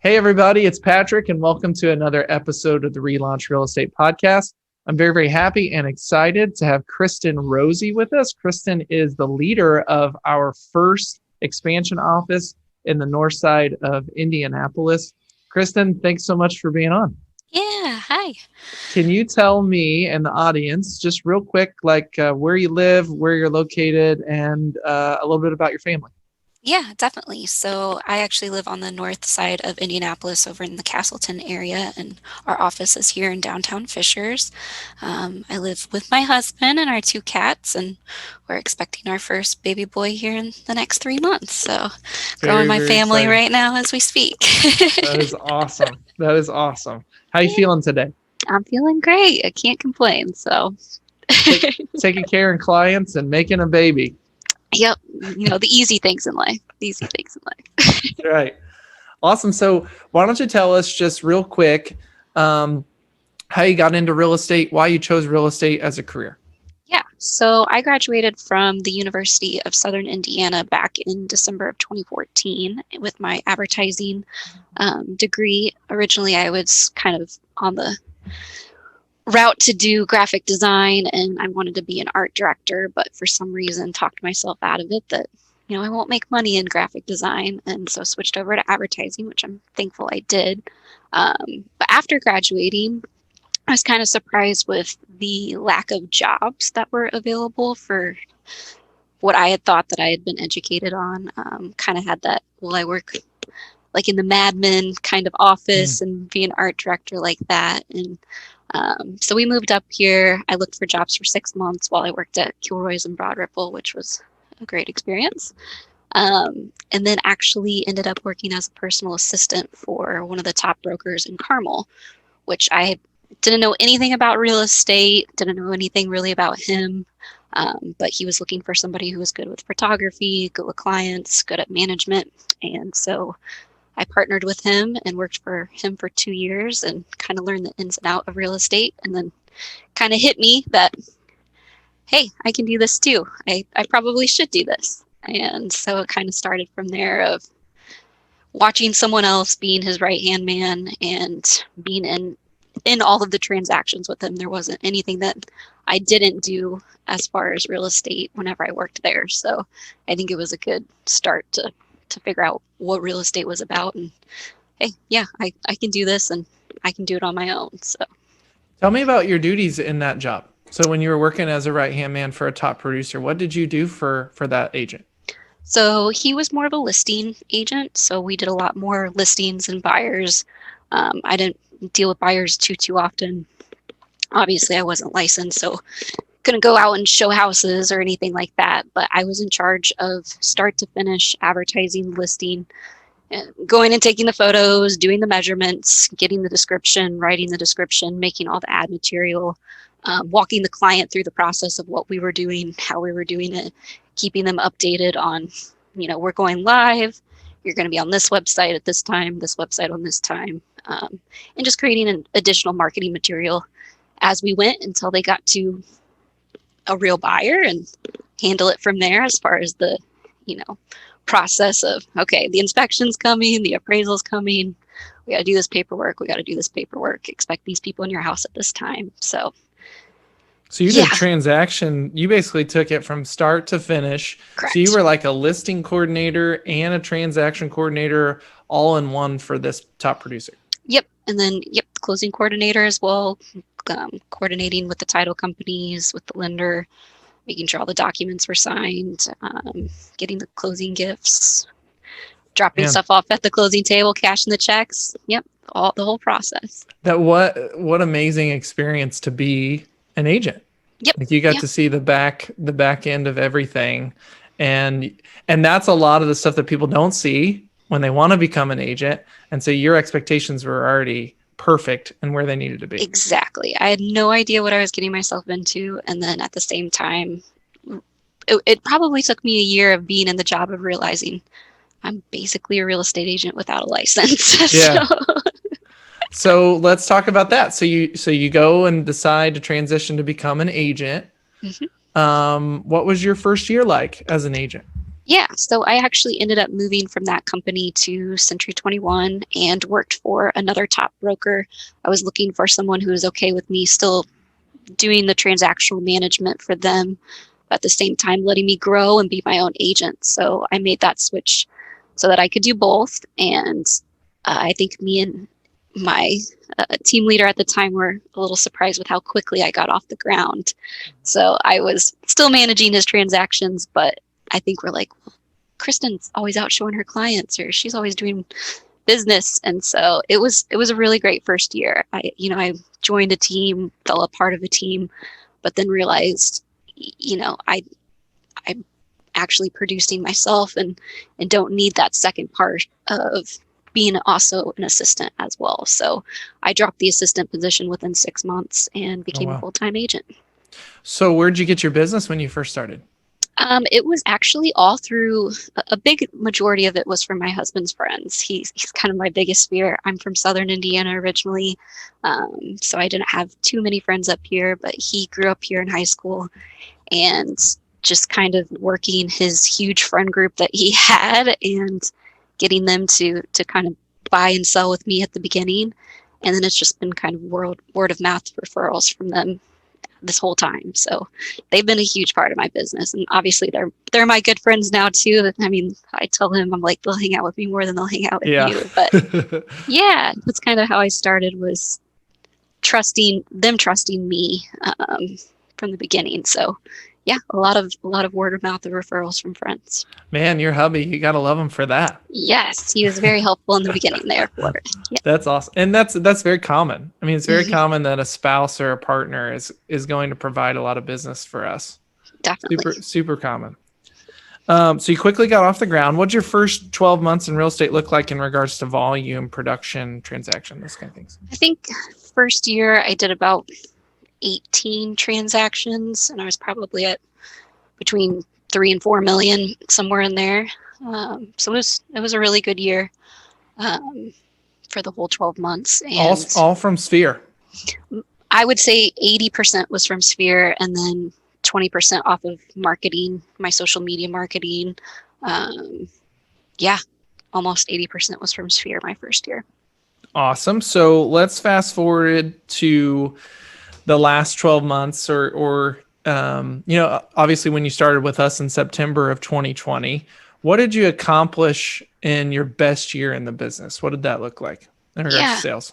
Hey, everybody, it's Patrick, and welcome to another episode of the Relaunch Real Estate Podcast. I'm very, very happy and excited to have Kristen Rozzi with us. Kristen is the leader of our first expansion office in the north side of Indianapolis. Kristen, thanks so much for being on. Yeah, hi. Can you tell me and the audience, just real quick, where you live, where you're located, and a little bit about your family? Yeah, definitely. So I actually live on the north side of Indianapolis over in the Castleton area, and our office is here in downtown Fishers. I live with my husband and our two cats, and we're expecting our first baby boy here in the next 3 months. So growing Very, my very family exciting. right now as we speak. That is awesome. That is awesome. How you Yeah, feeling today? I'm feeling great. I can't complain. So, Taking care of clients and making a baby. yep, the easy things in life. The easy things in life. Right. Awesome. So why don't you tell us just real quick how you got into real estate, why you chose real estate as a career? Yeah, so I graduated from the University of Southern Indiana back in December of 2014 with my advertising degree. Originally, I was kind of on the route to do graphic design and I wanted to be an art director, but for some reason talked myself out of it that, I won't make money in graphic design. And so switched over to advertising, which I'm thankful I did. But after graduating, I was kind of surprised with the lack of jobs that were available for what I had thought that I had been educated on. Kind of had that, well, I work like in the Mad Men kind of office and be an art director like that. And so we moved up here. I looked for jobs for 6 months while I worked at Kilroy's and Broad Ripple, which was a great experience. And then actually ended up working as a personal assistant for one of the top brokers in Carmel, which I didn't know anything about real estate, didn't know anything really about him. But he was looking for somebody who was good with photography, good with clients, good at management. And so I partnered with him and worked for him for 2 years and kind of learned the ins and out of real estate. And then kind of hit me that, hey, I can do this too. I probably should do this. And so it kind of started from there of watching someone else being his right hand man and being in all of the transactions with him. There wasn't anything that I didn't do as far as real estate whenever I worked there. So I think it was a good start to figure out what real estate was about. And hey, yeah, I can do this and I can do it on my own. So Tell me about your duties in that job. So when you were working as a right-hand man for a top producer, what did you do for that agent? So he was more of a listing agent. So we did a lot more listings and buyers. I didn't deal with buyers too often. Obviously, I wasn't licensed, so couldn't go out and show houses or anything like that. But I was in charge of start to finish advertising, listing, going and taking the photos, doing the measurements, getting the description, writing the description, making all the ad material, walking the client through the process of what we were doing, how we were doing it, keeping them updated on, we're going live. You're going to be on this website at this time, this website on this time, and just creating an additional marketing material as we went until they got to a real buyer and handle it from there as far as the, process of, okay, the inspection's coming, the appraisal's coming. We got to do this paperwork. We got to do this paperwork. Expect these people in your house at this time. So you did transaction. You basically took it from start to finish. Correct. So you were like a listing coordinator and a transaction coordinator all in one for this top producer. Yep. And then, closing coordinator as well, coordinating with the title companies, with the lender, making sure all the documents were signed, getting the closing gifts, dropping stuff off at the closing table, cashing the checks. Yep. The whole process. What amazing experience to be an agent. Yep. Like you got to see the back end of everything. And that's a lot of the stuff that people don't see when they want to become an agent. And so your expectations were already perfect and where they needed to be. Exactly. I had no idea what I was getting myself into. And then at the same time, it probably took me a year of being in the job of realizing I'm basically a real estate agent without a license. Yeah. So let's talk about that. So you go and decide to transition to become an agent. Mm-hmm. What was your first year like as an agent? Yeah, so I actually ended up moving from that company to Century 21 and worked for another top broker. I was looking for someone who was okay with me still doing the transactional management for them, but at the same time letting me grow and be my own agent. So I made that switch so that I could do both. And I think me and my team leader at the time were a little surprised with how quickly I got off the ground. So I was still managing his transactions, but I think we're like, well, Kristen's always out showing her clients, or she's always doing business. And so it was a really great first year. I joined a team, fell a part of a team, but then realized, I'm actually producing myself and don't need that second part of being also an assistant as well. So I dropped the assistant position within 6 months and became a full-time agent. So where'd you get your business when you first started? It was actually all through a big majority of it was from my husband's friends. He's kind of my biggest fear. I'm from Southern Indiana originally, so I didn't have too many friends up here, but he grew up here in high school, and just kind of working his huge friend group that he had and getting them to kind of buy and sell with me at the beginning. And then it's just been kind of word of mouth referrals from them this whole time. So they've been a huge part of my business. And obviously they're my good friends now too. I mean, I tell them, I'm like, they'll hang out with me more than they'll hang out with you. But yeah, that's kind of how I started, was trusting me from the beginning. So yeah, a lot of word of mouth and referrals from friends. Man, your hubby, you got to love him for that. Yes, he was very helpful in the beginning there for it. Yeah. That's awesome. And that's very common. I mean, it's very common that a spouse or a partner is going to provide a lot of business for us. Definitely. Super common. So you quickly got off the ground. What'd your first 12 months in real estate look like in regards to volume, production, transaction, those kind of things? I think first year I did about 18 transactions, and I was probably at between 3 and 4 million, somewhere in there. So it was a really good year for the whole 12 months. And all from Sphere. I would say 80% was from Sphere, and then 20% off of marketing, my social media marketing. Yeah, almost 80% was from Sphere my first year. Awesome. So let's fast forward to the last 12 months or obviously when you started with us in September of 2020, what did you accomplish in your best year in the business? What did that look like in regards to sales?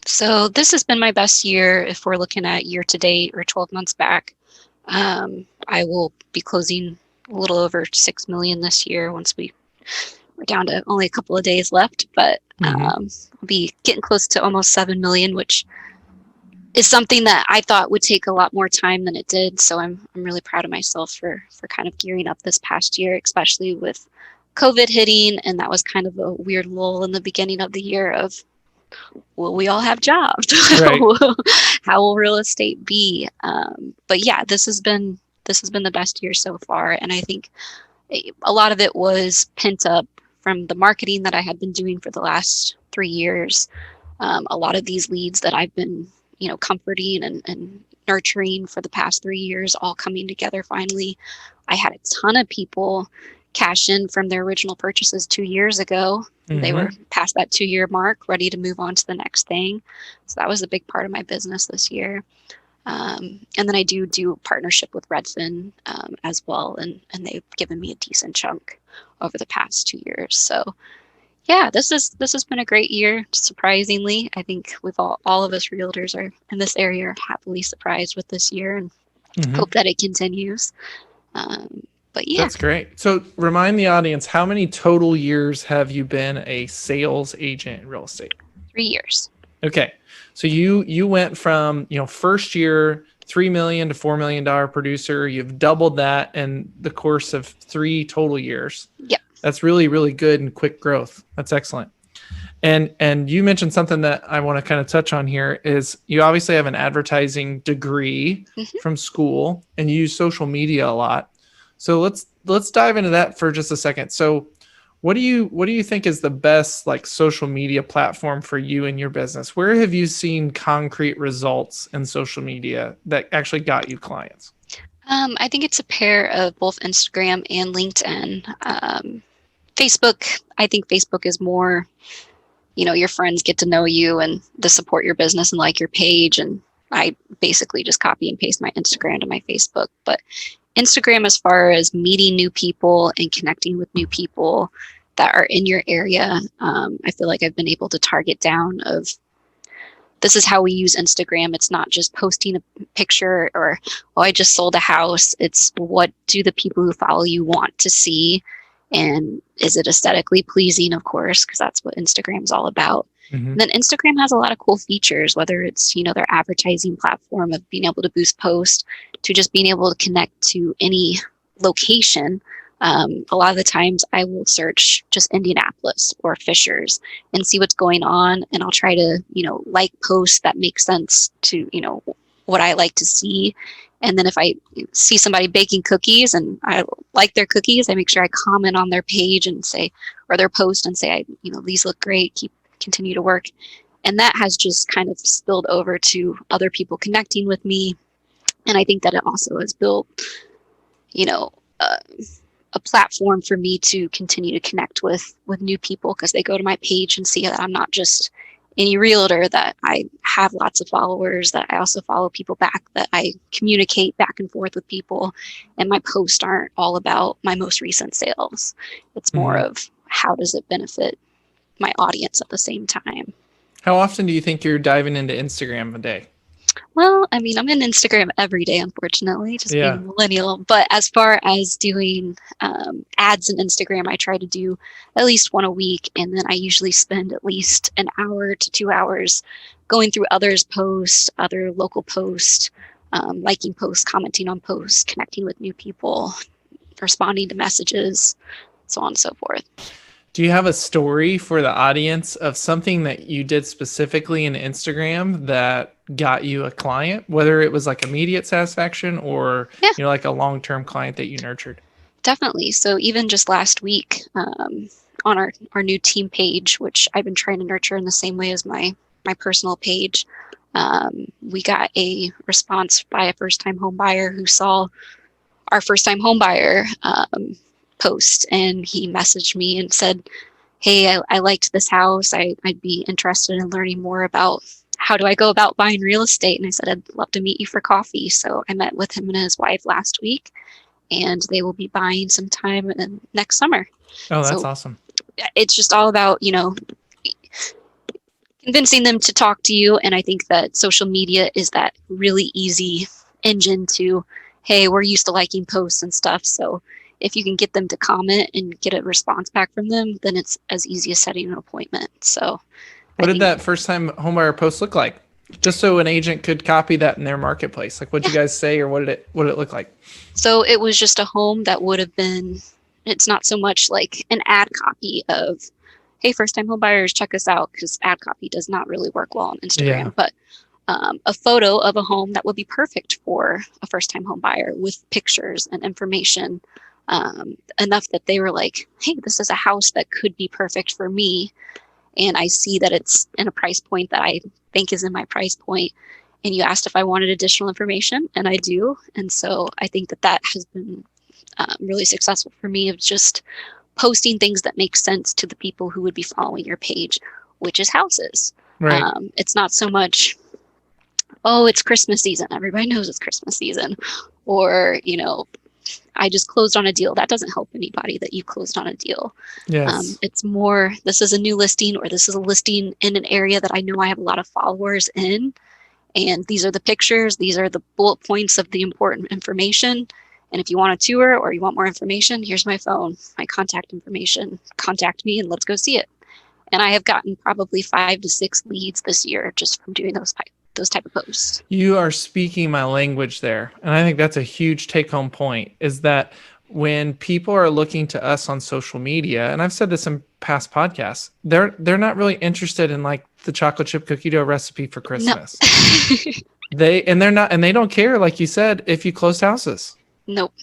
So this has been my best year if we're looking at year to date or 12 months back. I will be closing a little over 6 million this year once we're down to only a couple of days left, but I'll be getting close to almost 7 million, which is something that I thought would take a lot more time than it did. So I'm really proud of myself for kind of gearing up this past year, especially with COVID hitting. And that was kind of a weird lull in the beginning of the year of, will we all have jobs? Right. How will real estate be? But yeah, this has been the best year so far. And I think a lot of it was pent up from the marketing that I had been doing for the last 3 years. A lot of these leads that I've been comforting and nurturing for the past 3 years, all coming together finally. I had a ton of people cash in from their original purchases 2 years ago. They were past that 2-year mark, ready to move on to the next thing. So that was a big part of my business this year. And then I do partnership with Redfin as well, and they've given me a decent chunk over the past 2 years. So yeah, this has been a great year. Surprisingly, I think we've all of us realtors are in this area are happily surprised with this year, and hope that it continues. But yeah, that's great. So remind the audience, how many total years have you been a sales agent in real estate? 3 years. Okay, so you went from first year $3 million to $4 million producer. You've doubled that in the course of 3 total years. Yep. That's really, really good and quick growth. That's excellent. And you mentioned something that I want to kind of touch on here is you obviously have an advertising degree from school, and you use social media a lot. So let's dive into that for just a second. So what do you think is the best social media platform for you and your business? Where have you seen concrete results in social media that actually got you clients? I think it's a pair of both Instagram and LinkedIn. Facebook, I think Facebook is more, your friends get to know you and to support your business and like your page. And I basically just copy and paste my Instagram to my Facebook. But Instagram, as far as meeting new people and connecting with new people that are in your area, I feel like I've been able to target down of this is how we use Instagram. It's not just posting a picture or, oh, I just sold a house. It's what do the people who follow you want to see? And is it aesthetically pleasing, of course, because that's what Instagram is all about. Mm-hmm. And then Instagram has a lot of cool features, whether it's, their advertising platform of being able to boost posts to just being able to connect to any location. A lot of the times I will search just Indianapolis or Fishers and see what's going on. And I'll try to, like posts that make sense to, what I like to see. And then if I see somebody baking cookies and I like their cookies, I make sure I comment on their page and say, or their post and say, these look great, continue to work. And that has just kind of spilled over to other people connecting with me. And I think that it also has built, a platform for me to continue to connect with new people because they go to my page and see that I'm not just any realtor, that I have lots of followers, that I also follow people back, that I communicate back and forth with people. And my posts aren't all about my most recent sales. It's more of how does it benefit my audience at the same time. How often do you think you're diving into Instagram a day? Well, I mean, I'm in Instagram every day, unfortunately, just being a millennial. But as far as doing ads in Instagram, I try to do at least one a week. And then I usually spend at least an hour to 2 hours going through others' posts, other local posts, liking posts, commenting on posts, connecting with new people, responding to messages, so on and so forth. Do you have a story for the audience of something that you did specifically in Instagram that got you a client, whether it was like immediate satisfaction or like a long-term client that you nurtured? Definitely. So even just last week on our new team page, which I've been trying to nurture in the same way as my personal page, we got a response by a first-time home buyer who saw our first-time home buyer post, and he messaged me and said, hey, I liked this house. I'd be interested in learning more about how do I go about buying real estate. And I said, I'd love to meet you for coffee. So I met with him and his wife last week, and they will be buying sometime next summer. Oh, that's awesome. It's just all about, convincing them to talk to you. And I think that social media is that really easy engine to, hey, we're used to liking posts and stuff. So if you can get them to comment and get a response back from them, then it's as easy as setting an appointment. So what did that first time homebuyer post look like? Just so an agent could copy that in their marketplace. Like what'd you guys say, or what did it look like? So it was just a home that would have been, it's not so much like an ad copy of, hey, first time home buyers, check us out, because ad copy does not really work well on Instagram. But a photo of a home that would be perfect for a first time home buyer with pictures and information. Enough that they were like, hey, this is a house that could be perfect for me. And I see that it's in a price point that I think is in my price point. And you asked if I wanted additional information, and I do. And so I think that has been really successful for me, of just posting things that make sense to the people who would be following your page, which is houses. Right. It's not so much, oh, it's Christmas season. Everybody knows it's Christmas season. Or, I just closed on a deal. That doesn't help anybody that you closed on a deal. Yes. It's more, this is a new listing, or this is a listing in an area that I know I have a lot of followers in. And these are the pictures. These are the bullet points of the important information. And if you want a tour or you want more information, here's my phone, my contact information. Contact me and let's go see it. And I have gotten probably 5 to 6 leads this year just from doing those type of posts. You are speaking my language there. And I think that's a huge take-home point, is that when people are looking to us on social media, and I've said this in past podcasts, they're not really interested in like the chocolate chip cookie dough recipe for Christmas. No. They don't care, like you said, if you closed houses. Nope.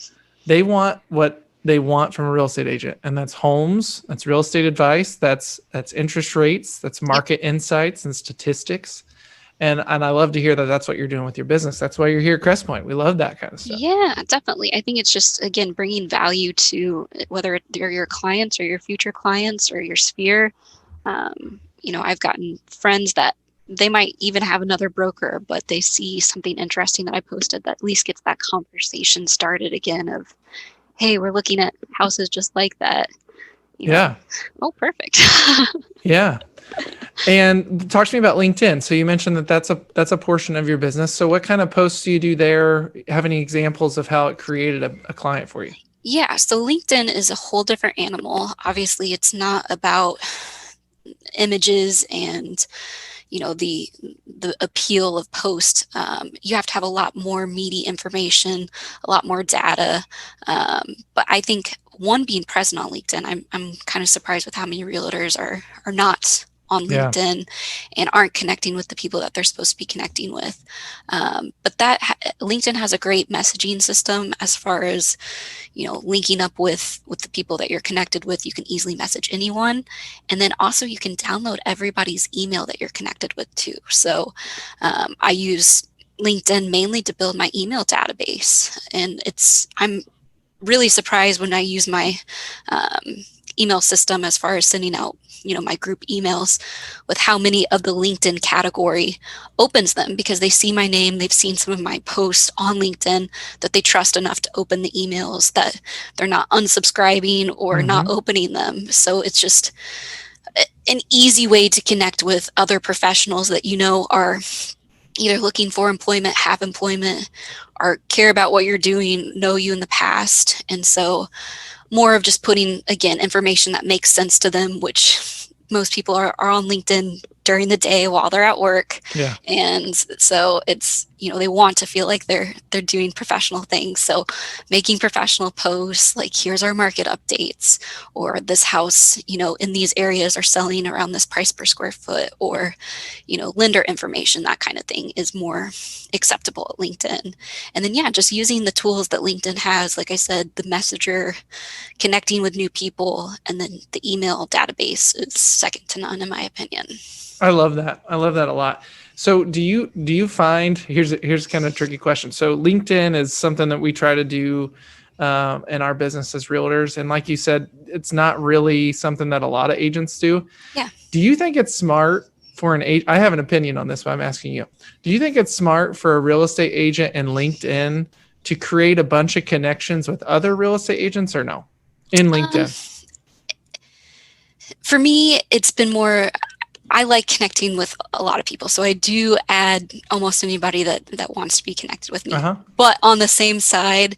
They want what they want from a real estate agent, and that's homes, that's real estate advice, that's interest rates, that's market insights and statistics. And I love to hear that that's what you're doing with your business. That's why you're here at Crest Point. We love that kind of stuff. Yeah, definitely. I think it's just, again, bringing value to whether they're your clients or your future clients or your sphere. I've gotten friends that they might even have another broker, but they see something interesting that I posted that at least gets that conversation started again of, hey, we're looking at houses just like that. Yeah. Oh, perfect. Yeah. And talk to me about LinkedIn. So you mentioned that that's a portion of your business. So what kind of posts do you do there? Have any examples of how it created a client for you? Yeah, so LinkedIn is a whole different animal. Obviously, it's not about images and the appeal of post. You have to have a lot more meaty information, a lot more data. But I think one, being present on LinkedIn, I'm kind of surprised with how many realtors are not on LinkedIn and aren't connecting with the people that they're supposed to be connecting with. But LinkedIn has a great messaging system as far as linking up with the people that you're connected with. You can easily message anyone, and then also you can download everybody's email that you're connected with too. So I use LinkedIn mainly to build my email database, and I'm really surprised when I use my email system as far as sending out my group emails with how many of the LinkedIn category opens them, because they see my name, they've seen some of my posts on LinkedIn that they trust enough to open the emails, that they're not unsubscribing or not opening them. So it's just an easy way to connect with other professionals that are either looking for employment, have employment, or care about what you're doing, know you in the past. And so more of just putting, again, information that makes sense to them, which most people are on LinkedIn during the day while they're at work. Yeah. And so it's, they want to feel like they're doing professional things. So making professional posts like, here's our market updates, or this house, in these areas are selling around this price per square foot, or, lender information, that kind of thing is more acceptable at LinkedIn. And then, just using the tools that LinkedIn has, like I said, the messenger, connecting with new people, and then the email database is second to none, in my opinion. I love that. I love that a lot. So do you find, here's kind of a tricky question. So LinkedIn is something that we try to do in our business as realtors. And like you said, it's not really something that a lot of agents do. Yeah. Do you think it's smart for an agent? I have an opinion on this, but I'm asking you. Do you think it's smart for a real estate agent in LinkedIn to create a bunch of connections with other real estate agents, or no, in LinkedIn? For me, it's been more, I like connecting with a lot of people. So I do add almost anybody that wants to be connected with me. But on the same side,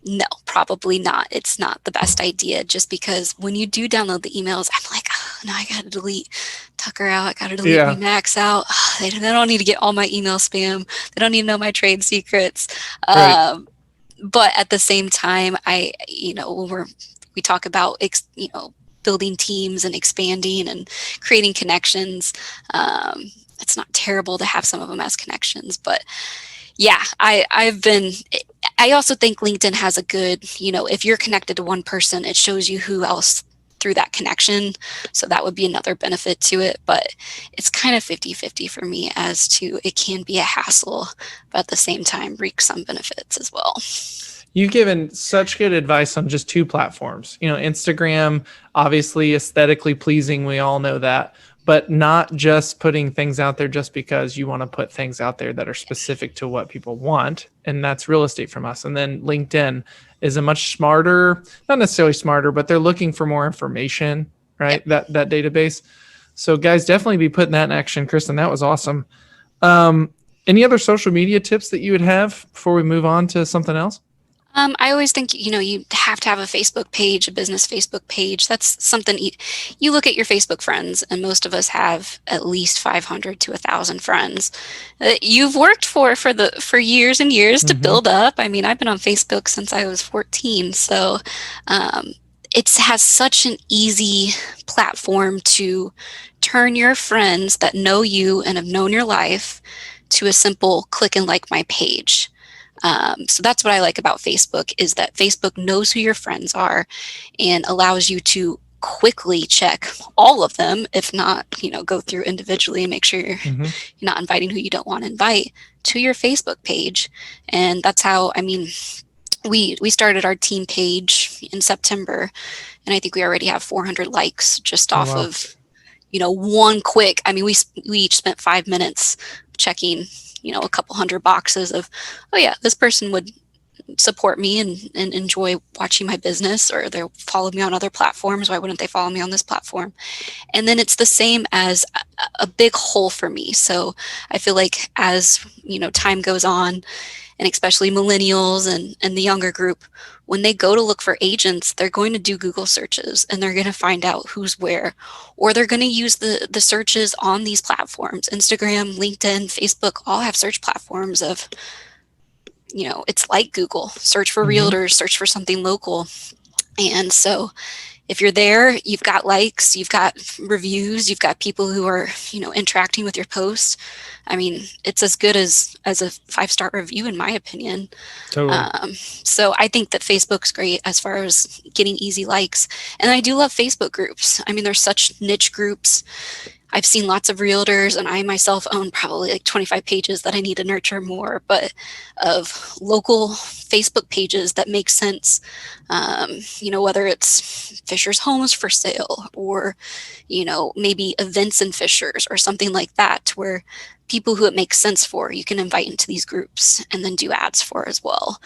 no, probably not. It's not the best idea, just because when you do download the emails, I'm like, oh, no, I got to delete Tucker out. I got to delete Max out. Oh, they don't need to get all my email spam. They don't need to know my trade secrets. Right. But at the same time, when we talk about, building teams and expanding and creating connections, it's not terrible to have some of them as connections. But yeah, I also think LinkedIn has a good, if you're connected to one person, it shows you who else through that connection. So that would be another benefit to it. But it's kind of 50-50 for me, as to it can be a hassle, but at the same time reap some benefits as well. You've given such good advice on just two platforms. Instagram, obviously aesthetically pleasing. We all know that, but not just putting things out there just because you want to put things out there that are specific to what people want. And that's real estate from us. And then LinkedIn is a much smarter, not necessarily smarter, but they're looking for more information, right? Yep. That database. So guys, definitely be putting that in action. Kristen, that was awesome. Any other social media tips that you would have before we move on to something else? I always think, you have to have a Facebook page, a business Facebook page. That's something you look at your Facebook friends, and most of us have at least 500 to 1,000 friends that you've worked for years and years to build up. I mean, I've been on Facebook since I was 14. So it has such an easy platform to turn your friends that know you and have known your life to a simple click and like my page. So that's what I like about Facebook, is that Facebook knows who your friends are and allows you to quickly check all of them, if not, go through individually and make sure Mm-hmm. you're not inviting who you don't want to invite to your Facebook page. And that's how, we started our team page in September, and I think we already have 400 likes just Oh, off wow. of, one quick. We each spent 5 minutes checking, a couple hundred boxes of, oh yeah, this person would support me and enjoy watching my business, or they'll follow me on other platforms. Why wouldn't they follow me on this platform? And then it's the same as a big hole for me. So I feel like as time goes on, and especially millennials and the younger group, when they go to look for agents, they're going to do Google searches and they're going to find out who's where, or they're going to use the searches on these platforms. Instagram, LinkedIn, Facebook all have search platforms of, it's like Google, search for Mm-hmm. realtors, search for something local. And so if you're there, you've got likes, you've got reviews, you've got people who are, interacting with your posts. It's as good as a 5-star review, in my opinion. Totally. So I think that Facebook's great as far as getting easy likes. And I do love Facebook groups. There's such niche groups. I've seen lots of realtors, and I myself own probably like 25 pages that I need to nurture more, but of local Facebook pages that make sense. Whether it's Fisher's Homes for sale, or, maybe events in Fisher's or something like that, where people who it makes sense for, you can invite into these groups and then do ads for as well,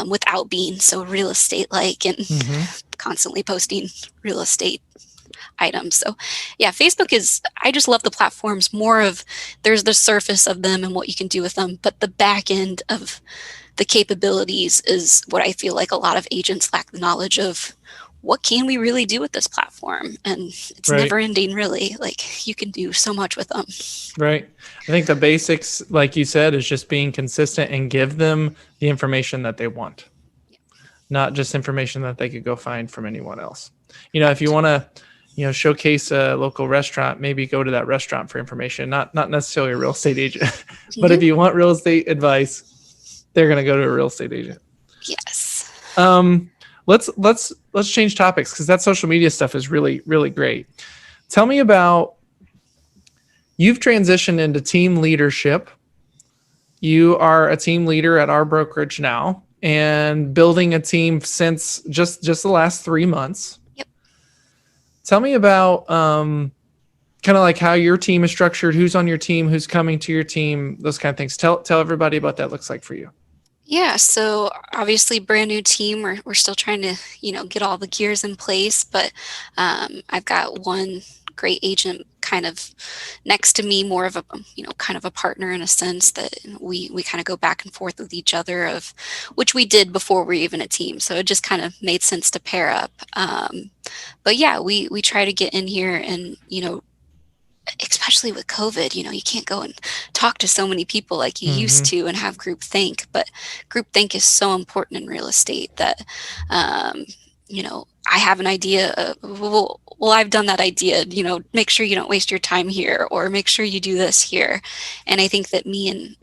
without being so real estate like and Mm-hmm. constantly posting real estate items. So yeah, I just love the platforms more of, there's the surface of them and what you can do with them, but the back end of the capabilities is what I feel like a lot of agents lack the knowledge of. What can we really do with this platform? And it's Right. never ending, really. Like, you can do so much with them. Right. I think the basics, like you said, is just being consistent and give them the information that they want, not just information that they could go find from anyone else. If you want to, showcase a local restaurant, maybe go to that restaurant for information, not necessarily a real estate agent. But if you want real estate advice, they're going to go to a real estate agent. Yes. Let's change topics, because that social media stuff is really, really great. Tell me about, you've transitioned into team leadership. You are a team leader at our brokerage now, and building a team since just the last 3 months. Yep. Tell me about kind of like how your team is structured, who's on your team, who's coming to your team, those kind of things. Tell everybody what that looks like for you. Yeah, so obviously brand new team. We're still trying to, get all the gears in place, but I've got one great agent kind of next to me, more of a, kind of a partner in a sense, that we kind of go back and forth with each other, of which we did before we were even a team. So it just kind of made sense to pair up. But yeah, we try to get in here and, especially with COVID, you can't go and talk to so many people like you used to and have groupthink. But groupthink is so important in real estate that, I have an idea of, well, I've done that idea, make sure you don't waste your time here, or make sure you do this here. And I think that me and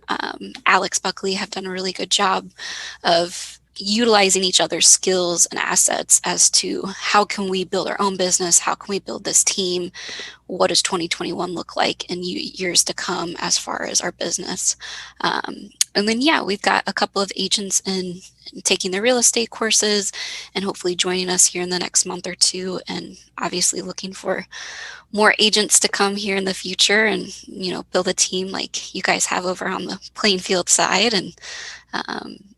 Alex Buckley have done a really good job of utilizing each other's skills and assets as to how can we build our own business, how can we build this team, what does 2021 look like in years to come as far as our business. And then, yeah, we've got a couple of agents in taking their real estate courses and hopefully joining us here in the next month or two, and obviously looking for more agents to come here in the future and, build a team like you guys have over on the Plainfield side. And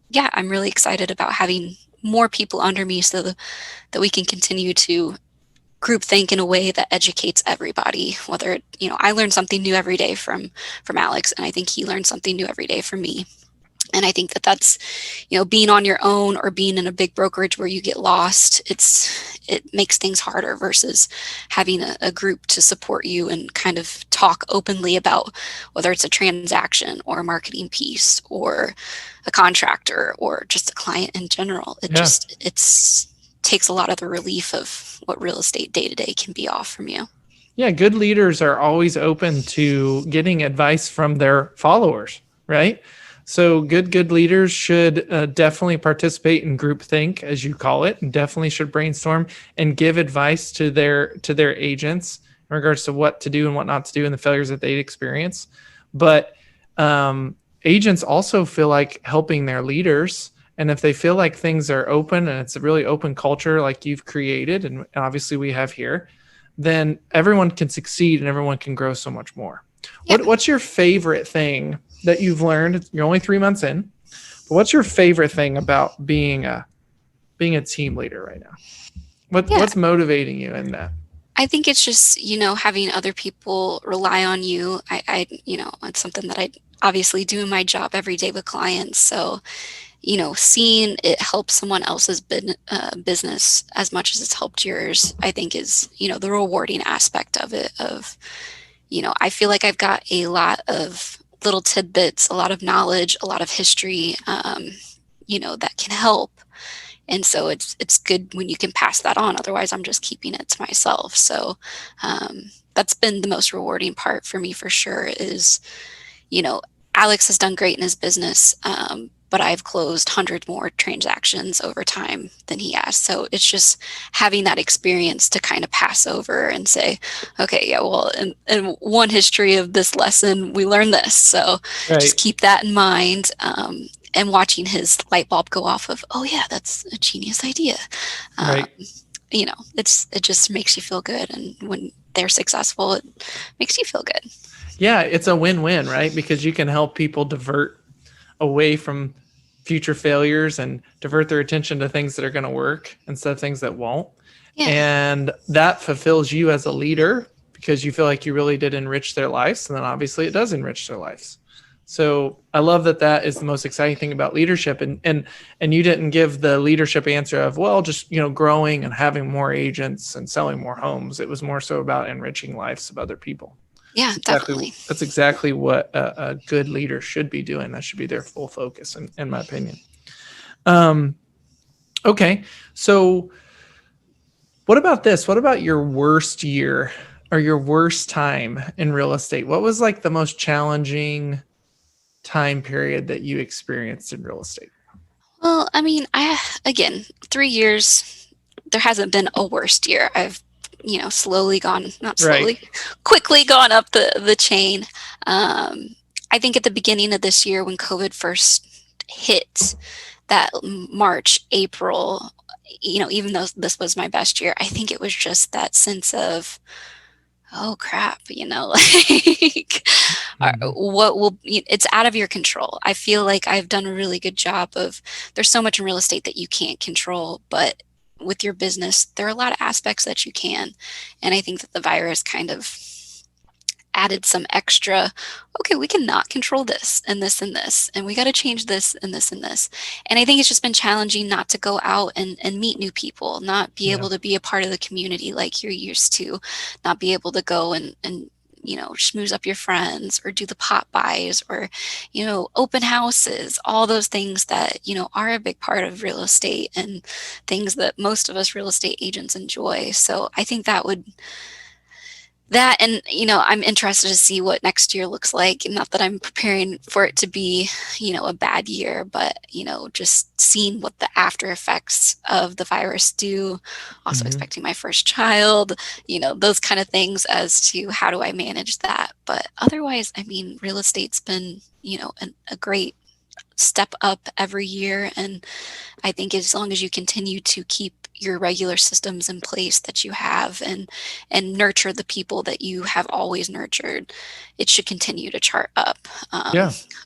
yeah, I'm really excited about having more people under me so that we can continue to groupthink in a way that educates everybody. Whether, I learn something new every day from Alex, and I think he learns something new every day from me. And I think that that's, being on your own or being in a big brokerage where you get lost, it makes things harder versus having a group to support you and kind of talk openly about whether it's a transaction or a marketing piece or a contractor or just a client in general. It's takes a lot of the relief of what real estate day to day can be off from you. Yeah, good leaders are always open to getting advice from their followers, right? So good leaders should definitely participate in groupthink, as you call it, and definitely should brainstorm and give advice to their agents in regards to what to do and what not to do and the failures that they experience. But agents also feel like helping their leaders. And if they feel like things are open and it's a really open culture like you've created, and obviously we have here, then everyone can succeed and everyone can grow so much more. Yeah. What's your favorite thing that you've learned? You're only 3 months in, but what's your favorite thing about being a team leader right now? What's motivating you in that? I think it's just, having other people rely on you. It's something that I obviously do in my job every day with clients. So, seeing it help someone else's business as much as it's helped yours, I think is, the rewarding aspect of it. I feel like I've got a lot of little tidbits, a lot of knowledge, a lot of history, that can help. And so it's good when you can pass that on. Otherwise, I'm just keeping it to myself. So that's been the most rewarding part for me for sure is, Alex has done great in his business, but I've closed 100 more transactions over time than he has. So it's just having that experience to kind of pass over and say, okay, yeah, well, in one history of this lesson, we learned this. So just keep that in mind. And watching his light bulb go off of, oh yeah, that's a genius idea. Right. It just makes you feel good. And when they're successful, it makes you feel good. Yeah, it's a win-win, right? Because you can help people divert away from future failures and divert their attention to things that are going to work instead of things that won't. Yeah. And that fulfills you as a leader because you feel like you really did enrich their lives. And then obviously it does enrich their lives. So I love that is the most exciting thing about leadership. And you didn't give the leadership answer of, well, just, growing and having more agents and selling more homes. It was more so about enriching lives of other people. Yeah, definitely. That's exactly what a good leader should be doing. That should be their full focus, in my opinion. Okay. So what about this? What about your worst year or your worst time in real estate? What was like the most challenging time period that you experienced in real estate? Well, I mean, again, 3 years, there hasn't been a worst year. I've, quickly gone up the chain. I think at the beginning of this year when COVID first hit, that March, April, even though this was my best year, I think it was just that sense of, oh crap, it's out of your control. I feel like I've done a really good job of, there's so much in real estate that you can't control, but with your business, there are a lot of aspects that you can. And I think that the virus kind of added some extra, okay, we cannot control this and this and this, and we got to change this and this and this. And I think it's just been challenging not to go out and meet new people, not be able to be a part of the community like you're used to, not be able to go and schmooze up your friends or do the pop buys or, open houses, all those things that, are a big part of real estate and things that most of us real estate agents enjoy. So I think and, I'm interested to see what next year looks like. Not that I'm preparing for it to be, a bad year, but, just seeing what the after effects of the virus do. Also expecting my first child, those kind of things as to how do I manage that. But otherwise, I mean, real estate's been, a great step up every year. And I think as long as you continue to keep your regular systems in place that you have and nurture the people that you have always nurtured, it should continue to chart up.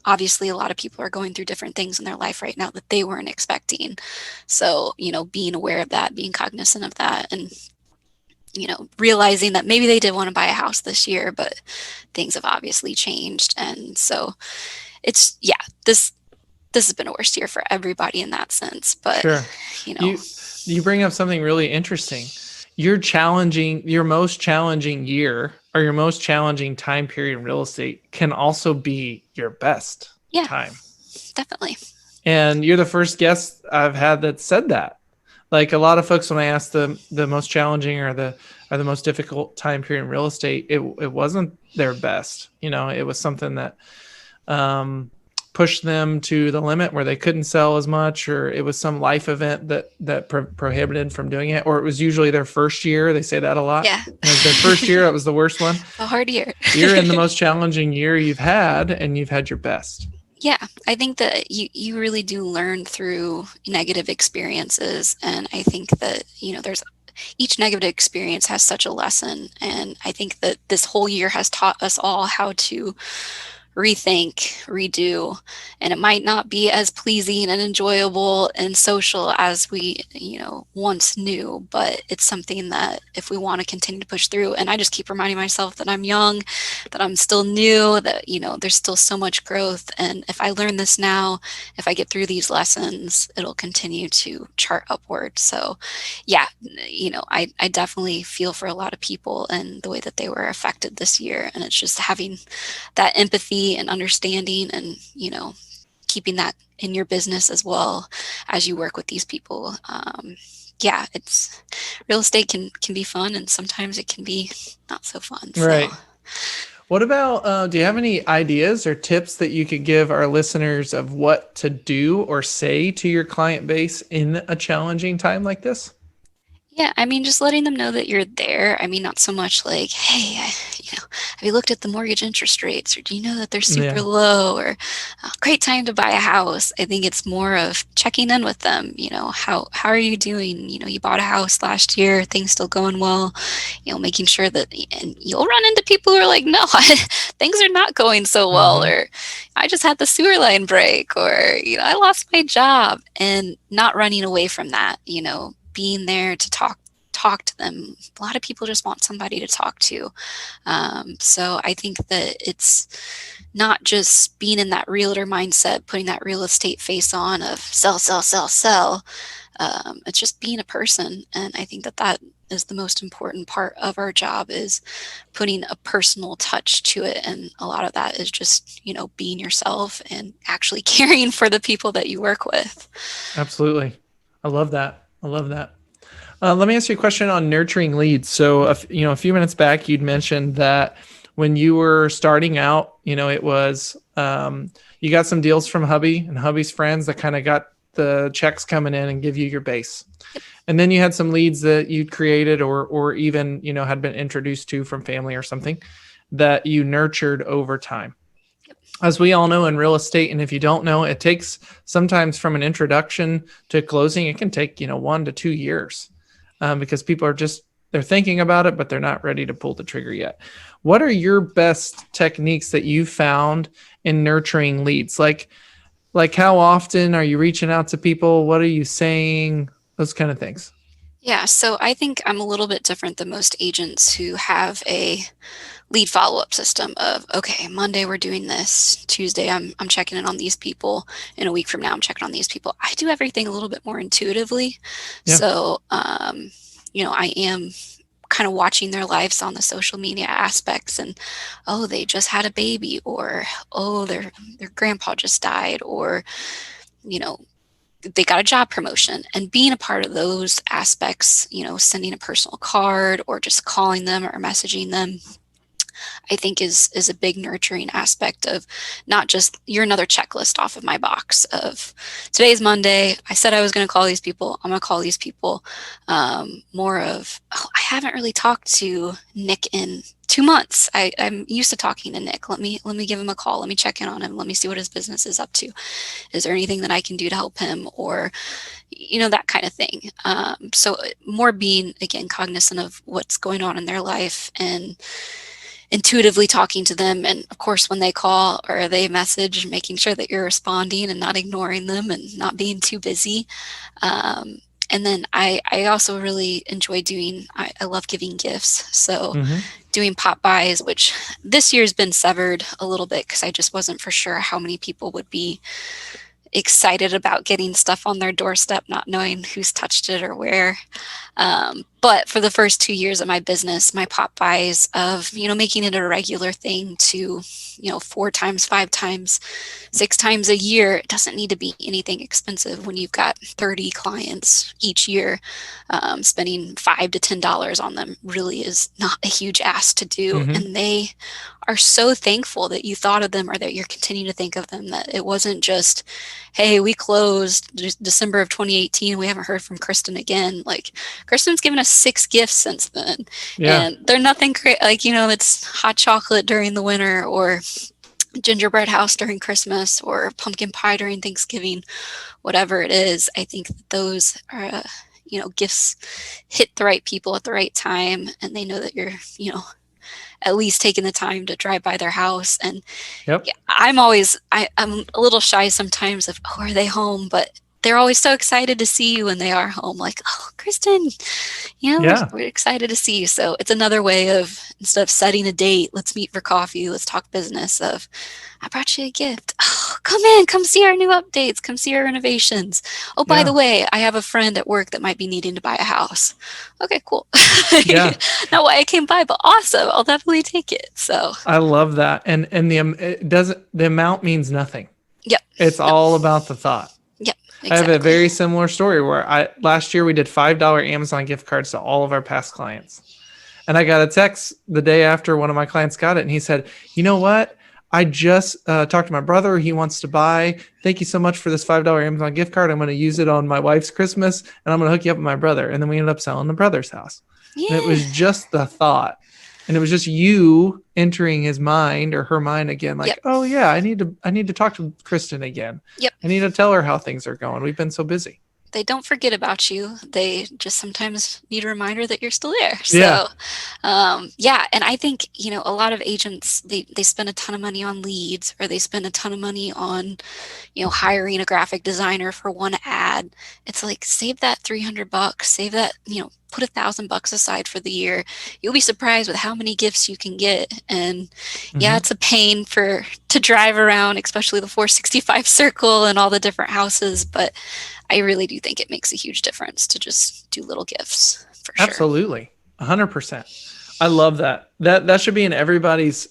Obviously, a lot of people are going through different things in their life right now that they weren't expecting. So, being aware of that, being cognizant of that, and realizing that maybe they did want to buy a house this year, but things have obviously changed. And so it's, this has been a worse year for everybody in that sense. But, You bring up something really interesting. Your most challenging year or your most challenging time period in real estate can also be your best time. Definitely. And you're the first guest I've had that said that. Like a lot of folks, when I ask the most challenging or the most difficult time period in real estate, it wasn't their best. It was something that pushed them to the limit where they couldn't sell as much, or it was some life event that prohibited from doing it, or it was usually their first year. They say that a lot. Yeah. It was their first year. That was the worst one. A hard year. You're in the most challenging year you've had, and you've had your best. Yeah, I think that you really do learn through negative experiences. And I think that, there's each negative experience has such a lesson. And I think that this whole year has taught us all how to rethink, redo, and it might not be as pleasing and enjoyable and social as we, once knew, but it's something that if we want to continue to push through, and I just keep reminding myself that I'm young, that I'm still new, that, there's still so much growth. And if I learn this now, if I get through these lessons, it'll continue to chart upward. So yeah, I definitely feel for a lot of people and the way that they were affected this year. And it's just having that empathy and understanding and, keeping that in your business as well as you work with these people. Yeah, it's real estate can be fun, and sometimes it can be not so fun. Right. So. What about, do you have any ideas or tips that you could give our listeners of what to do or say to your client base in a challenging time like this? Yeah, just letting them know that you're there. Not so much like, hey, have you looked at the mortgage interest rates, or do you know that they're super low, or great time to buy a house. I think it's more of checking in with them. How are you doing? You bought a house last year, things still going well, making sure that, and you'll run into people who are like, no, things are not going so well, or I just had the sewer line break, or, I lost my job, and not running away from that, being there to talk to them. A lot of people just want somebody to talk to. So I think that it's not just being in that realtor mindset, putting that real estate face on of sell, sell, sell, sell. It's just being a person. And I think that is the most important part of our job, is putting a personal touch to it. And a lot of that is just, being yourself and actually caring for the people that you work with. Absolutely. I love that. Let me ask you a question on nurturing leads. So, a few minutes back, you'd mentioned that when you were starting out, it was, you got some deals from hubby and hubby's friends that kind of got the checks coming in and give you your base. And then you had some leads that you'd created or even, had been introduced to from family or something that you nurtured over time. As we all know in real estate, and if you don't know, it takes sometimes from an introduction to closing, it can take, 1 to 2 years because people are they're thinking about it, but they're not ready to pull the trigger yet. What are your best techniques that you found in nurturing leads? Like how often are you reaching out to people? What are you saying? Those kind of things. Yeah, so I think I'm a little bit different than most agents who have a lead follow-up system of, okay, Monday we're doing this, Tuesday I'm checking in on these people, and a week from now I'm checking on these people. I do everything a little bit more intuitively. Yeah. So, I am kind of watching their lives on the social media aspects, and they just had a baby, or their grandpa just died, or they got a job promotion, and being a part of those aspects, sending a personal card or just calling them or messaging them, I think is a big nurturing aspect of not just you're another checklist off of my box of today's Monday. I said I was going to call these people. I'm going to call these people. More of, I haven't really talked to Nick in 2 months. I'm used to talking to Nick. Let me give him a call. Let me check in on him. Let me see what his business is up to. Is there anything that I can do to help him, or that kind of thing. So more being, again, cognizant of what's going on in their life and intuitively talking to them. And of course, when they call or they message, making sure that you're responding and not ignoring them and not being too busy. And then I also really enjoy I love giving gifts. So doing pop buys, which this year's been severed a little bit because I just wasn't for sure how many people would be excited about getting stuff on their doorstep, not knowing who's touched it or where. But for the first 2 years of my business, my pop buys of, making it a regular thing to, 4 times, 5 times, 6 times a year. It doesn't need to be anything expensive when you've got 30 clients each year. Spending $5 to $10 on them really is not a huge ask to do. And they are so thankful that you thought of them, or that you're continuing to think of them, that it wasn't just, hey, we closed December of 2018. We haven't heard from Kristen again. Like, Kristen's given us 6 gifts since then. Yeah. And they're nothing like, it's hot chocolate during the winter, or gingerbread house during Christmas, or pumpkin pie during Thanksgiving, whatever it is. I think that those are, gifts hit the right people at the right time, and they know that you're, at least taking the time to drive by their house. And Yep. I'm always, I'm a little shy sometimes of, oh, are they home? But they're always so excited to see you when they are home. Like, oh, Kristen, Yeah. we're excited to see you. So it's another way of, instead of setting a date, let's meet for coffee, let's talk business, of, I brought you a gift. Oh, come in, come see our new updates, come see our renovations. Oh, by the way, I have a friend at work that might be needing to buy a house. Okay, cool. Yeah. Not why I came by, but awesome. I'll definitely take it. So I love that. And the amount means nothing. Yep. It's all about the thought. Yep. Exactly. I have a very similar story where last year we did $5 Amazon gift cards to all of our past clients. And I got a text the day after one of my clients got it. And he said, you know what? I just talked to my brother. He wants to buy. Thank you so much for this $5 Amazon gift card. I'm going to use it on my wife's Christmas, and I'm going to hook you up with my brother. And then we ended up selling the brother's house. Yeah. And it was just the thought. And it was just you entering his mind or her mind again, like, yep. Oh yeah, I need to talk to Kristen again. Yep. I need to tell her how things are going. We've been so busy. They don't forget about you. They just sometimes need a reminder that you're still there. So, yeah. And I think, a lot of agents, they spend a ton of money on leads, or they spend a ton of money on, hiring a graphic designer for one ad. It's like, save that $300, save that, put $1,000 aside for the year. You'll be surprised with how many gifts you can get. And yeah, it's a pain to drive around, especially the 465 circle and all the different houses. But I really do think it makes a huge difference to just do little gifts, for sure. Absolutely. 100%. I love that. That should be in everybody's,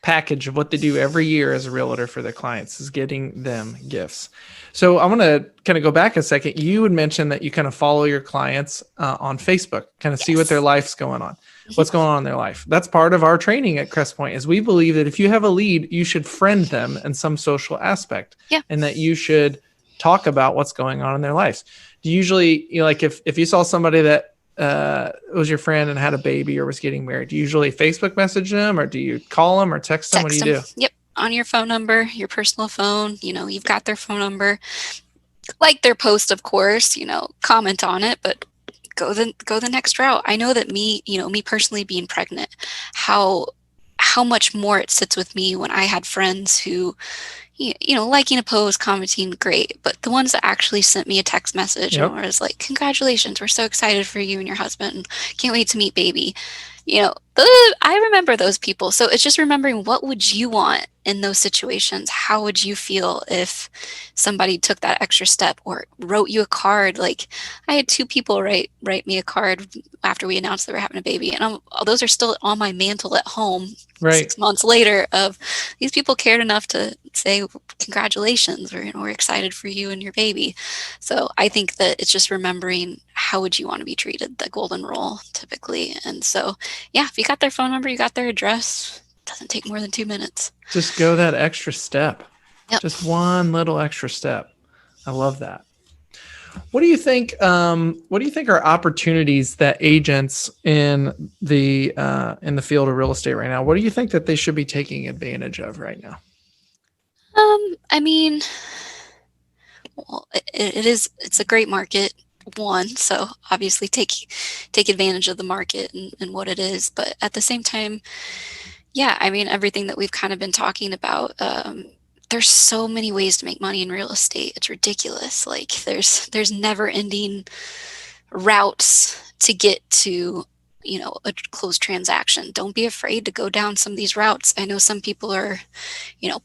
package of what they do every year as a realtor for their clients, is getting them gifts. So I want to kind of go back a second. You would mention that you kind of follow your clients on Facebook, kind of see what their life's going on, what's going on in their life. That's part of our training at Crest Point, is we believe that if you have a lead, you should friend them in some social aspect, and that you should talk about what's going on in their lives. Do you usually, like if you saw somebody that was your friend and had a baby or was getting married, do you usually Facebook message them, or do you call them or text them? What do you do? Yep. On your phone number, your personal phone, you've got their phone number, like their post, of course, comment on it, but go the next route. I know that me personally being pregnant, how much more it sits with me when I had friends who, liking a post, commenting, great. But the ones that actually sent me a text message and was like, congratulations, we're so excited for you and your husband. Can't wait to meet baby. I remember those people. So it's just remembering, what would you want in those situations? How would you feel if somebody took that extra step or wrote you a card? Like, I had 2 people write me a card after we announced that we're having a baby, and those are still on my mantle at home 6 months later. Of these people cared enough to say congratulations, or we're excited for you and your baby. So I think that it's just remembering, how would you want to be treated, the golden rule typically. And so if you got their phone number, you got their address, it doesn't take more than 2 minutes. Just go that extra step. Yep. Just one little extra step. I love that. What do you think? What do you think are opportunities that agents in the field of real estate right now? What do you think that they should be taking advantage of right now? I mean, well, it's a great market. One, so obviously take advantage of the market and what it is, but at the same time, I mean, everything that we've kind of been talking about, there's so many ways to make money in real estate. It's ridiculous. Like, there's never ending routes to get to a closed transaction. Don't be afraid to go down some of these routes. I know some people are,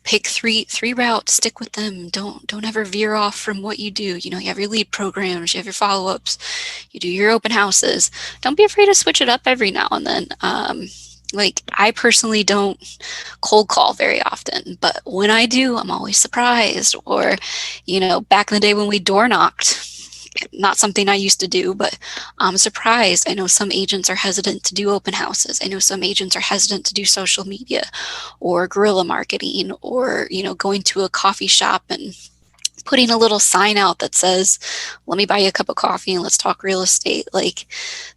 pick three routes, stick with them. Don't ever veer off from what you do. You have your lead programs, you have your follow-ups, you do your open houses. Don't be afraid to switch it up every now and then. Like, I personally don't cold call very often, but when I do, I'm always surprised. Or, back in the day when we door knocked, not something I used to do, but I'm surprised. I know some agents are hesitant to do open houses. I know some agents are hesitant to do social media or guerrilla marketing, or, going to a coffee shop and putting a little sign out that says, let me buy you a cup of coffee and let's talk real estate. Like,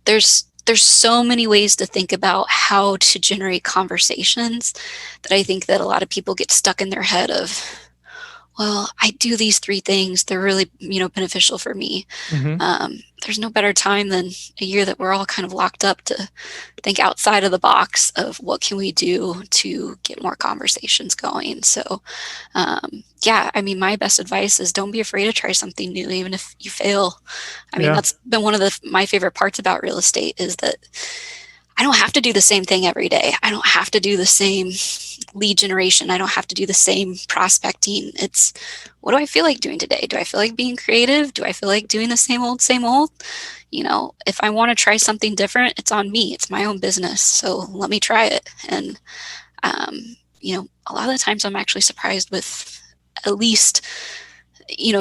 there's so many ways to think about how to generate conversations that I think that a lot of people get stuck in their head of, well, I do these 3 things. They're really, beneficial for me. Mm-hmm. There's no better time than a year that we're all kind of locked up to think outside of the box of what can we do to get more conversations going. So, yeah, I mean, my best advice is don't be afraid to try something new, even if you fail. I mean, that's been one of my favorite parts about real estate, is that I don't have to do the same thing every day. I don't have to do the same lead generation. I don't have to do the same prospecting. It's, what do I feel like doing today? Do I feel like being creative? Do I feel like doing the same old, same old? If I want to try something different, it's on me. It's my own business. So let me try it. And, a lot of the times I'm actually surprised with at least,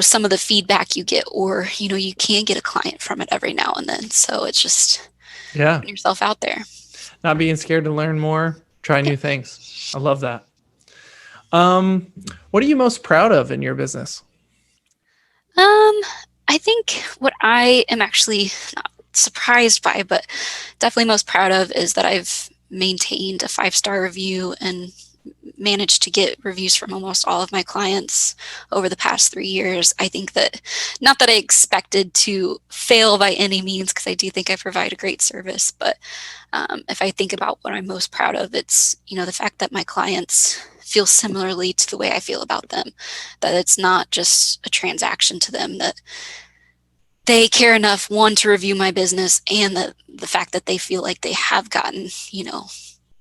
some of the feedback you get, or, you can get a client from it every now and then. So it's just putting yourself out there. Not being scared to learn more, try new things. I love that. What are you most proud of in your business? I think what I am actually not surprised by, but definitely most proud of, is that I've maintained a 5-star review and managed to get reviews from almost all of my clients over the past 3 years. I think that, not that I expected to fail by any means, because I do think I provide a great service, but if I think about what I'm most proud of, it's, the fact that my clients feel similarly to the way I feel about them, that it's not just a transaction to them, that they care enough, one, to review my business, and the fact that they feel like they have gotten,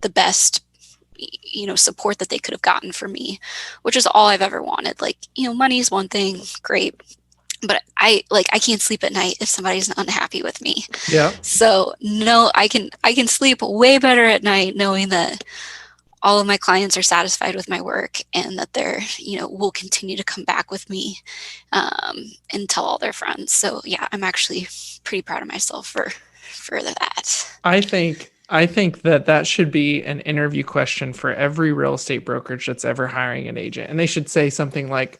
the best, support that they could have gotten from me, which is all I've ever wanted. Like, money is one thing, great, but I can't sleep at night if somebody's unhappy with me. Yeah. So no, I can sleep way better at night knowing that all of my clients are satisfied with my work, and that they're, will continue to come back with me, and tell all their friends. So yeah, I'm actually pretty proud of myself for that. I think that should be an interview question for every real estate brokerage that's ever hiring an agent. And they should say something like,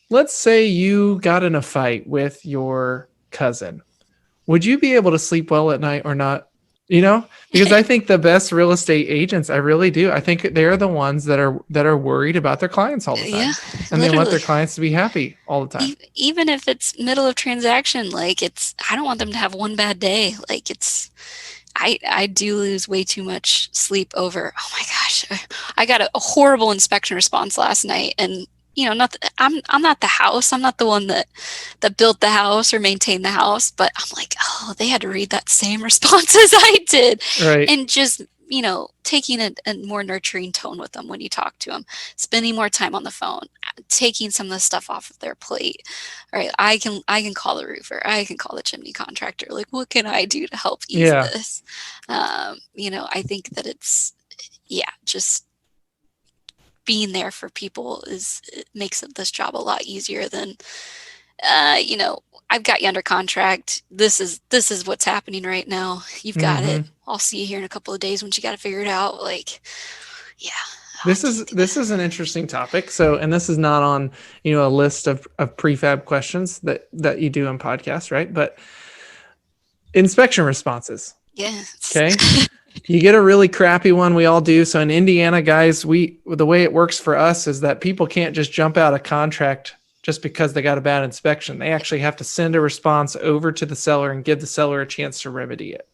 let's say you got in a fight with your cousin. Would you be able to sleep well at night or not? Because I think the best real estate agents, I really do, I think they're the ones that are worried about their clients all the time. Yeah, and literally. They want their clients to be happy all the time. Even if it's middle of transaction, I don't want them to have one bad day. I do lose way too much sleep over, oh my gosh, I got a horrible inspection response last night, and I'm not the house. I'm not the one that built the house or maintained the house, but I'm like, oh, they had to read that same response as I did. Right. And just, taking a more nurturing tone with them when you talk to them, spending more time on the phone, taking some of the stuff off of their plate. All right, I can call the roofer. I can call the chimney contractor. Like, what can I do to help ease this? I think that it's, just being there for people it makes this job a lot easier than, I've got you under contract. This is what's happening right now. You've got it. I'll see you here in a couple of days once you got to figure it out. This is an interesting topic. So, and this is not on, a list of prefab questions that you do in podcasts, right? But inspection responses. Yeah. Okay. You get a really crappy one. We all do. So in Indiana, guys, the way it works for us is that people can't just jump out of contract just because they got a bad inspection. They actually have to send a response over to the seller and give the seller a chance to remedy it.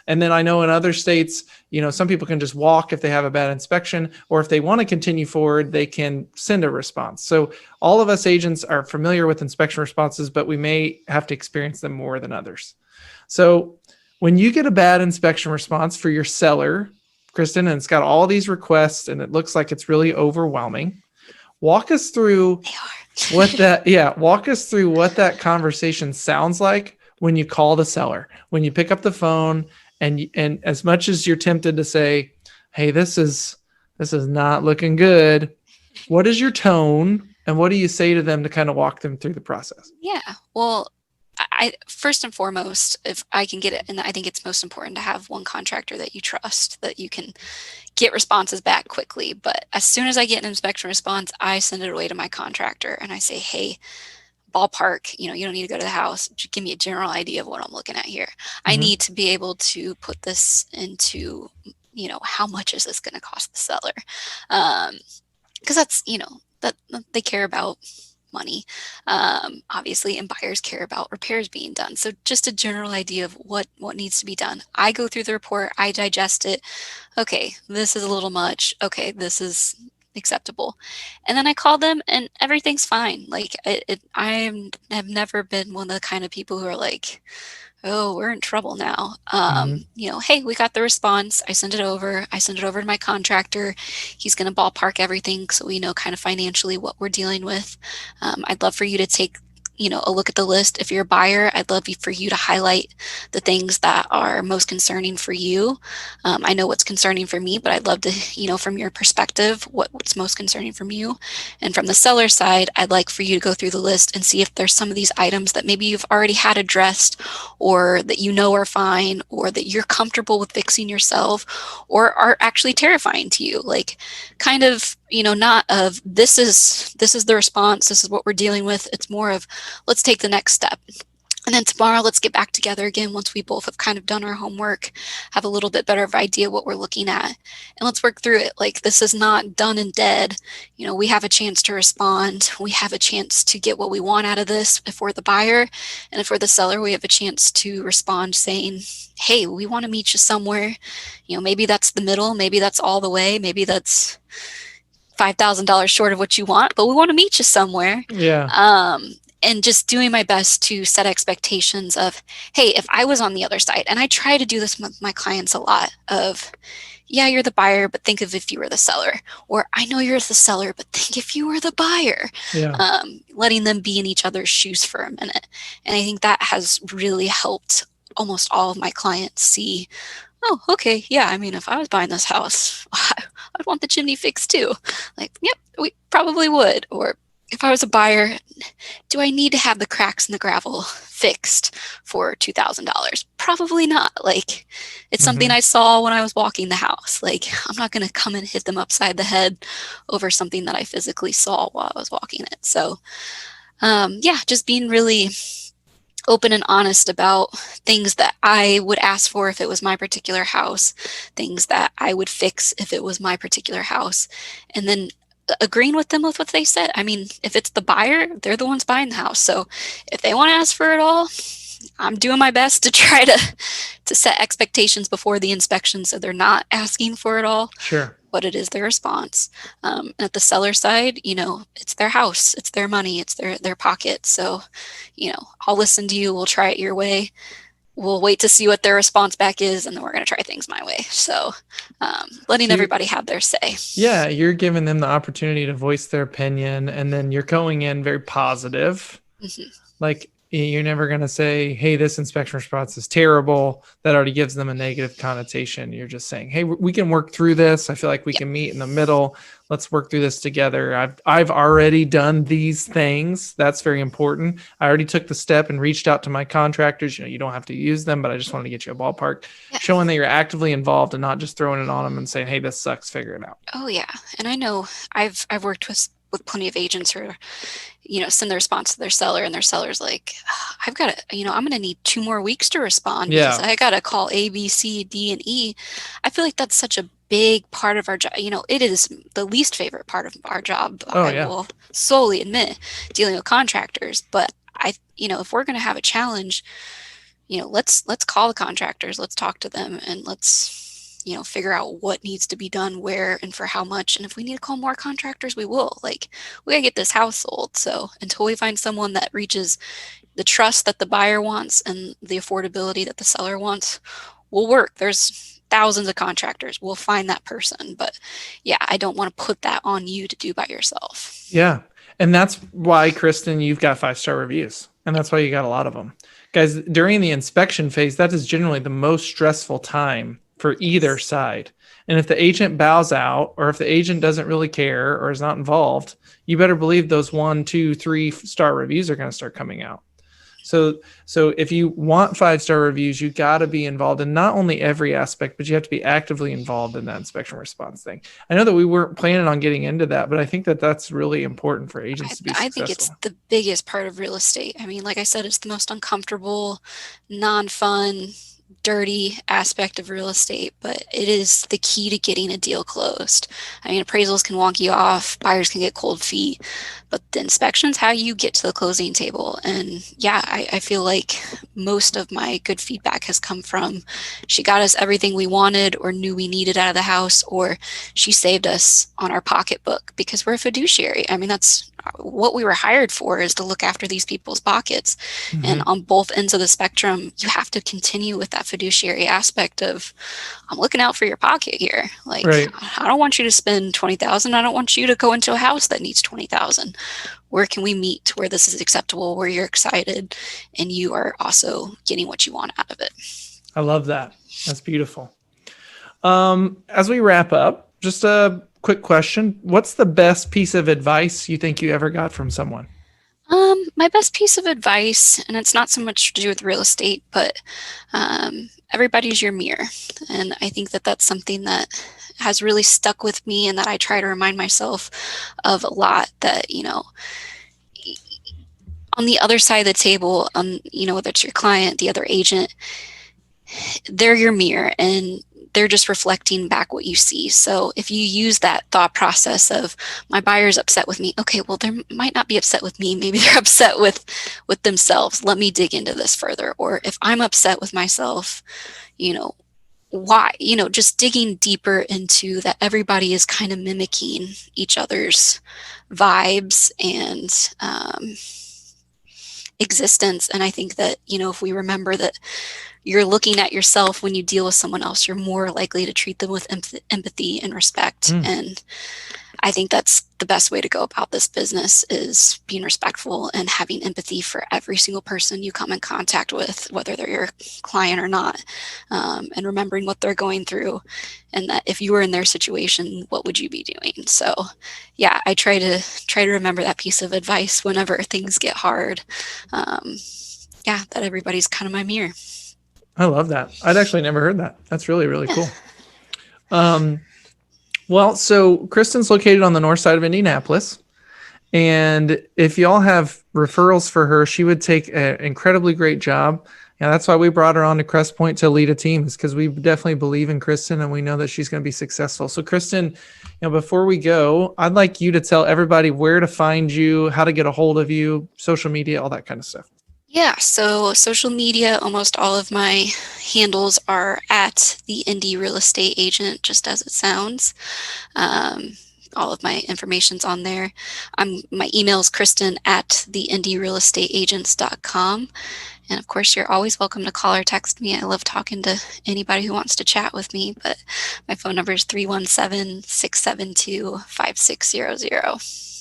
And then I know in other states, some people can just walk if they have a bad inspection, or if they want to continue forward, they can send a response. So all of us agents are familiar with inspection responses, but we may have to experience them more than others. So when you get a bad inspection response for your seller, Kristen, and it's got all these requests and it looks like it's really overwhelming, walk us through what that conversation sounds like when you call the seller, when you pick up the phone, and as much as you're tempted to say, hey, this is not looking good, what is your tone and what do you say to them to kind of walk them through the process? Yeah. Well, I first and foremost, if I can get it, and I think it's most important to have one contractor that you trust, that you can get responses back quickly. But as soon as I get an inspection response, I send it away to my contractor and I say, hey, ballpark, you don't need to go to the house. Just give me a general idea of what I'm looking at here. I Mhm. need to be able to put this into, how much is this going to cost the seller? Because that's, that they care about money, obviously, and buyers care about repairs being done. So just a general idea of what needs to be done. I go through the report, I digest it. Okay, this is a little much. Okay, this is acceptable. And then I call them and everything's fine. Like have never been one of the kind of people who are like, oh, we're in trouble now. Mhm. Hey, we got the response. I send it over. I send it over to my contractor. He's going to ballpark everything so we know kind of financially what we're dealing with. I'd love for you to take a look at the list. If you're a buyer, I'd love for you to highlight the things that are most concerning for you. I know what's concerning for me, but I'd love to, from your perspective, what's most concerning from you. And from the seller side, I'd like for you to go through the list and see if there's some of these items that maybe you've already had addressed, or that are fine, or that you're comfortable with fixing yourself, or are actually terrifying to you. Like, kind of, not of this is the response, this is what we're dealing with. It's more of, let's take the next step. And then tomorrow, let's get back together again once we both have kind of done our homework, have a little bit better of idea what we're looking at, and let's work through it. Like, this is not done and dead. We have a chance to respond. We have a chance to get what we want out of this if we're the buyer. And if we're the seller, we have a chance to respond saying, hey, we want to meet you somewhere. Maybe that's the middle. Maybe that's all the way. Maybe that's $5,000 short of what you want, but we want to meet you somewhere. Yeah. And just doing my best to set expectations of, hey, if I was on the other side, and I try to do this with my clients a lot of, yeah, you're the buyer, but think of if you were the seller. Or I know you're the seller, but think if you were the buyer. Yeah. Letting them be in each other's shoes for a minute. And I think that has really helped almost all of my clients see, oh, okay, yeah, I mean, if I was buying this house, I'd want the chimney fixed too. Like, yep, we probably would. Or if I was a buyer, do I need to have the cracks in the gravel fixed for $2,000? Probably not. Like, it's something I saw when I was walking the house. Like, I'm not going to come and hit them upside the head over something that I physically saw while I was walking it. So, yeah, just being really open and honest about things that I would ask for if it was my particular house, things that I would fix if it was my particular house, and then agreeing with them with what they said. I mean, if it's the buyer, they're the ones buying the house. So if they want to ask for it all, I'm doing my best to try to set expectations before the inspection so they're not asking for it all. Sure. But it is their response. And at the seller side, it's their house, it's their money, it's their pocket. So, I'll listen to you. We'll try it your way. We'll wait to see what their response back is, and then we're going to try things my way. So, letting everybody have their say. Yeah, you're giving them the opportunity to voice their opinion, and then you're going in very positive. Mm-hmm. Like, you're never going to say, hey, this inspection response is terrible. That already gives them a negative connotation. You're just saying, hey, we can work through this. I feel like we can meet in the middle. Let's work through this together. I've already done these things. That's very important. I already took the step and reached out to my contractors. You don't have to use them, but I just wanted to get you a ballpark, showing that you're actively involved and not just throwing it on them and saying, hey, this sucks, figure it out. Oh yeah. And I know I've worked with plenty of agents who, send the response to their seller, and their seller's like, I've got to, I'm going to need 2 more weeks to respond because I got to call A, B, C, D, and E. I feel like that's such a big part of our job. It is the least favorite part of our job. I will solely admit, dealing with contractors. But if we're going to have a challenge, let's call the contractors, let's talk to them, and let's figure out what needs to be done where and for how much. And if we need to call more contractors, we will. Like, we gotta get this house sold. So until we find someone that reaches the trust that the buyer wants and the affordability that the seller wants, we'll work. There's thousands of contractors. We'll find that person. But yeah, I don't want to put that on you to do by yourself. Yeah. And that's why, Kristen, you've got 5-star reviews. And that's why you got a lot of them. Guys, during the inspection phase, that is generally the most stressful time for either side. And if the agent bows out, or if the agent doesn't really care or is not involved, you better believe those 1, 2, 3-star reviews are going to start coming out. So if you want 5-star reviews, you got to be involved in not only every aspect, but you have to be actively involved in that inspection response thing. I know that we weren't planning on getting into that, but I think that that's really important for agents to be successful. I think it's the biggest part of real estate. I mean, like I said, it's the most uncomfortable, non-fun, dirty aspect of real estate, but it is the key to getting a deal closed. I mean, appraisals can wonk you off, buyers can get cold feet, but the inspection's how you get to the closing table. And yeah, I feel like most of my good feedback has come from she got us everything we wanted or knew we needed out of the house, or she saved us on our pocketbook, because we're a fiduciary. I mean, that's what we were hired for, is to look after these people's pockets. Mm-hmm. And on both ends of the spectrum, you have to continue with that fiduciary aspect of, I'm looking out for your pocket here. Like, Right. I don't want you to spend $20,000. I don't want you to go into a house that needs $20,000. Where can we meet where this is acceptable, where you're excited and you are also getting what you want out of it? I love that. That's beautiful. As we wrap up, just a quick question. What's the best piece of advice you think you ever got from someone? My best piece of advice, and it's not so much to do with real estate, but everybody's your mirror. And I think that that's something that has really stuck with me, and that I try to remind myself of a lot, that, you know, on the other side of the table, you know, whether it's your client, the other agent, they're your mirror, and they're just reflecting back what you see. So if you use that thought process of, my buyer's upset with me, okay, well, they might not be upset with me. Maybe they're upset with themselves. Let me dig into this further. Or if I'm upset with myself, you know, why? You know, just digging deeper into that. Everybody is kind of mimicking each other's vibes and existence. And I think that, you know, if we remember that you're looking at yourself when you deal with someone else, you're more likely to treat them with empathy and respect. And I think that's the best way to go about this business, is being respectful and having empathy for every single person you come in contact with, whether they're your client or not, and remembering what they're going through, and that if you were in their situation, what would you be doing? So yeah, I try to remember that piece of advice whenever things get hard. Yeah, that everybody's kind of my mirror. I love that. I'd actually never heard that. That's really, really cool. Well, so Kristen's located on the north side of Indianapolis. And if y'all have referrals for her, she would take an incredibly great job. Yeah, that's why we brought her on to Crest Point to lead a team, is because we definitely believe in Kristen and we know that she's going to be successful. So Kristen, you know, before we go, I'd like you to tell everybody where to find you, how to get a hold of you, social media, all that kind of stuff. Yeah, so social media, almost all of my handles are at the Indie Real Estate Agent, just as it sounds. All of my information's on there. My email is kristen@theindierealestateagents.com. And of course, you're always welcome to call or text me. I love talking to anybody who wants to chat with me, but my phone number is 317-672-5600.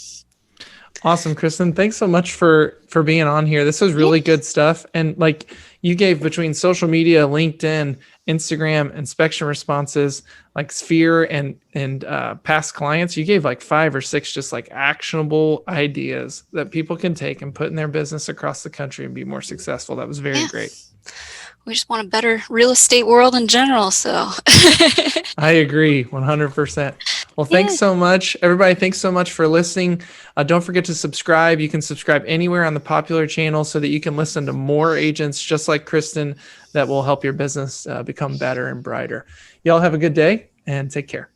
Awesome, Kristen. Thanks so much for being on here. This was really good stuff. And like you gave between social media, LinkedIn, Instagram, inspection responses, like Sphere and past clients, you gave like 5 or 6 just like actionable ideas that people can take and put in their business across the country and be more successful. That was very great. We just want a better real estate world in general. So I agree 100%. Well, thanks so much, everybody. Thanks so much for listening. Don't forget to subscribe. You can subscribe anywhere on the popular channel so that you can listen to more agents just like Kristen that will help your business become better and brighter. Y'all have a good day and take care.